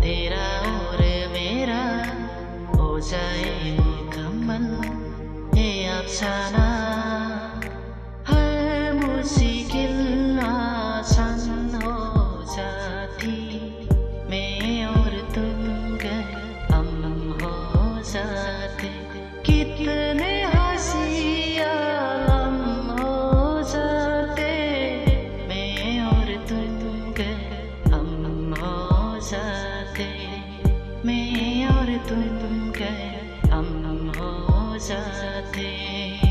तेरा और मेरा हो जाए मुकम्मल ये अफसाना। हर मुश्किल आसान हो जाती, मैं और तुम गए अमन हो जाते। कितने हंसी आलम हो जाते, मैं और तुम गए अमन हो जाते। मैं और तुम गए अमन हो जाते।